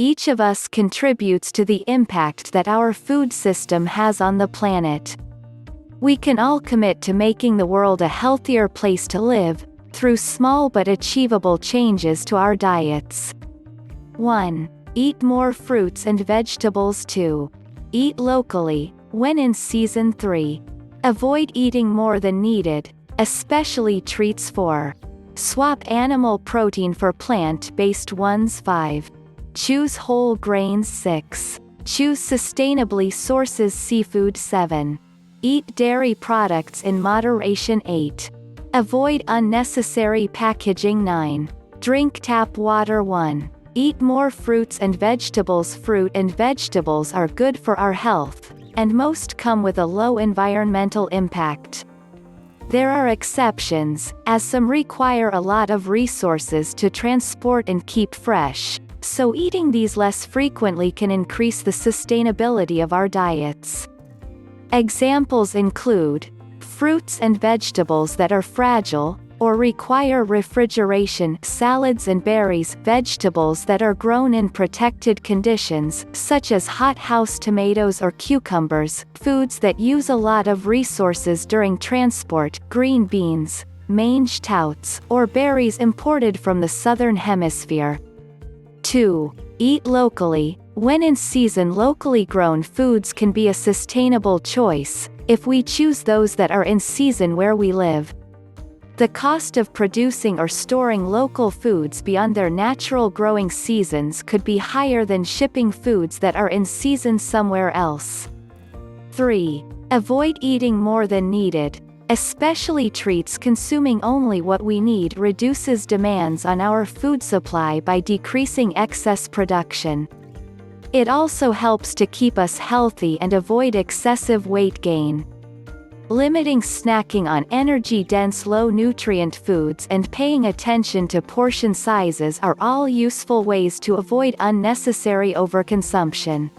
Each of us contributes to the impact that our food system has on the planet. We can all commit to making the world a healthier place to live, through small but achievable changes to our diets. 1. Eat more fruits and vegetables. 2. Eat locally, when in season. 3. Avoid eating more than needed, especially treats. 4. Swap animal protein for plant-based ones. 5. Choose whole grains. 6. Choose sustainably sourced seafood. 7. Eat dairy products in moderation. 8. Avoid unnecessary packaging. 9. Drink tap water. 1. Eat more fruits and vegetables. Fruit and vegetables are good for our health, and most come with a low environmental impact. There are exceptions, as some require a lot of resources to transport and keep fresh, so eating these less frequently can increase the sustainability of our diets. Examples include fruits and vegetables that are fragile, or require refrigeration, salads and berries, vegetables that are grown in protected conditions, such as hothouse tomatoes or cucumbers, foods that use a lot of resources during transport, green beans, mange touts, or berries imported from the southern hemisphere. 2. Eat locally. When in season, locally grown foods can be a sustainable choice, if we choose those that are in season where we live. The cost of producing or storing local foods beyond their natural growing seasons could be higher than shipping foods that are in season somewhere else. 3. Avoid eating more than needed, especially treats. Consuming only what we need reduces demands on our food supply by decreasing excess production. It also helps to keep us healthy and avoid excessive weight gain. Limiting snacking on energy-dense low-nutrient foods and paying attention to portion sizes are all useful ways to avoid unnecessary overconsumption.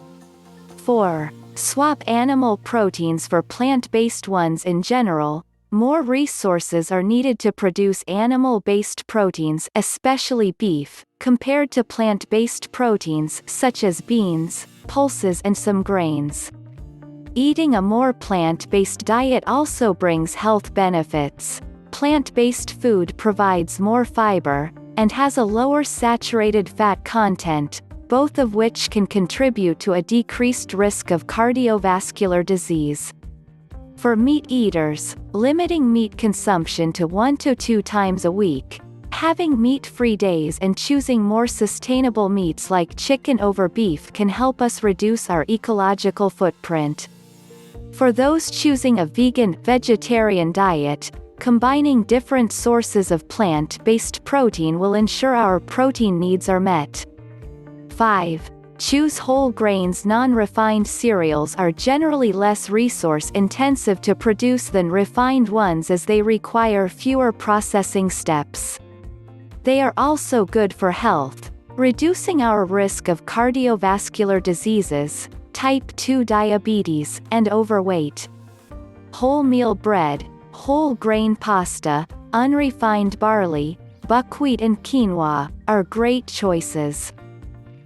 4. Swap animal proteins for plant-based ones. In general, more resources are needed to produce animal-based proteins, especially beef, compared to plant-based proteins such as beans, pulses and some grains. Eating a more plant-based diet also brings health benefits. Plant-based food provides more fiber, and has a lower saturated fat content, both of which can contribute to a decreased risk of cardiovascular disease. For meat eaters, limiting meat consumption to 1 to 2 times a week, having meat-free days and choosing more sustainable meats like chicken over beef can help us reduce our ecological footprint. For those choosing a vegan-vegetarian diet, combining different sources of plant-based protein will ensure our protein needs are met. 5. Choose whole grains. Non-refined cereals are generally less resource-intensive to produce than refined ones, as they require fewer processing steps. They are also good for health, reducing our risk of cardiovascular diseases, type 2 diabetes, and overweight. Wholemeal bread, whole grain pasta, unrefined barley, buckwheat and quinoa are great choices.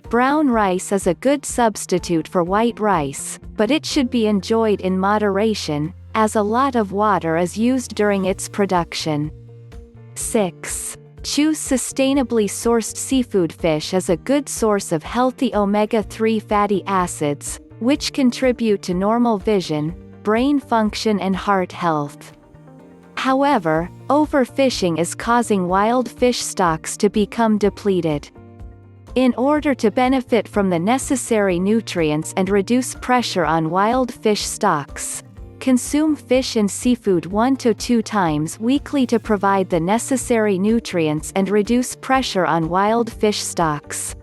Brown rice is a good substitute for white rice, but it should be enjoyed in moderation, as a lot of water is used during its production. 6. Choose sustainably sourced seafood. Fish is a good source of healthy omega-3 fatty acids, which contribute to normal vision, brain function and heart health. However, overfishing is causing wild fish stocks to become depleted. In order to benefit from the necessary nutrients and reduce pressure on wild fish stocks, consume fish and seafood 1 to 2 times weekly to provide the necessary nutrients and reduce pressure on wild fish stocks.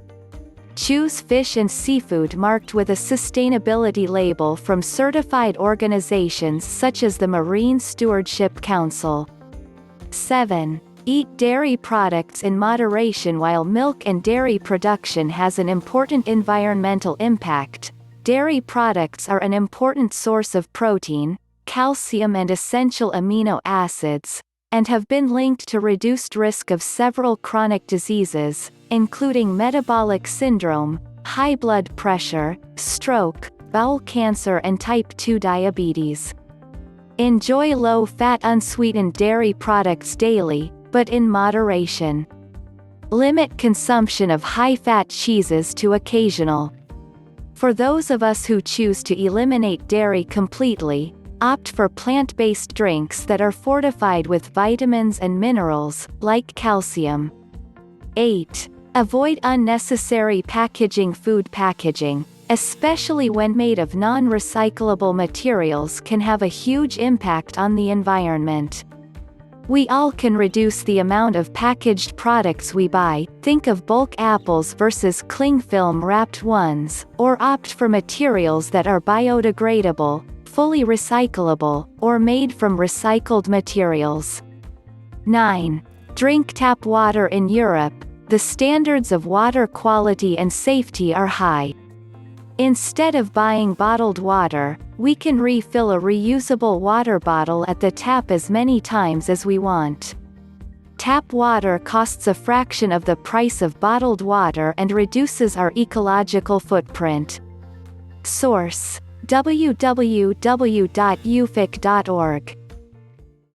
Choose fish and seafood marked with a sustainability label from certified organizations such as the Marine Stewardship Council. 7. Eat dairy products in moderation. While milk and dairy production has an important environmental impact, dairy products are an important source of protein, calcium and essential amino acids, and have been linked to reduced risk of several chronic diseases, including metabolic syndrome, high blood pressure, stroke, bowel cancer and type 2 diabetes. Enjoy low-fat unsweetened dairy products daily, but in moderation. Limit consumption of high-fat cheeses to occasional. For those of us who choose to eliminate dairy completely, opt for plant-based drinks that are fortified with vitamins and minerals, like calcium. 8. Avoid unnecessary packaging. Food packaging, especially when made of non-recyclable materials, can have a huge impact on the environment. We all can reduce the amount of packaged products we buy, think of bulk apples versus cling film wrapped ones, or opt for materials that are biodegradable, fully recyclable, or made from recycled materials. 9. Drink tap water. In Europe, the standards of water quality and safety are high. Instead of buying bottled water, we can refill a reusable water bottle at the tap as many times as we want. Tap water costs a fraction of the price of bottled water and reduces our ecological footprint. Source: www.ufic.org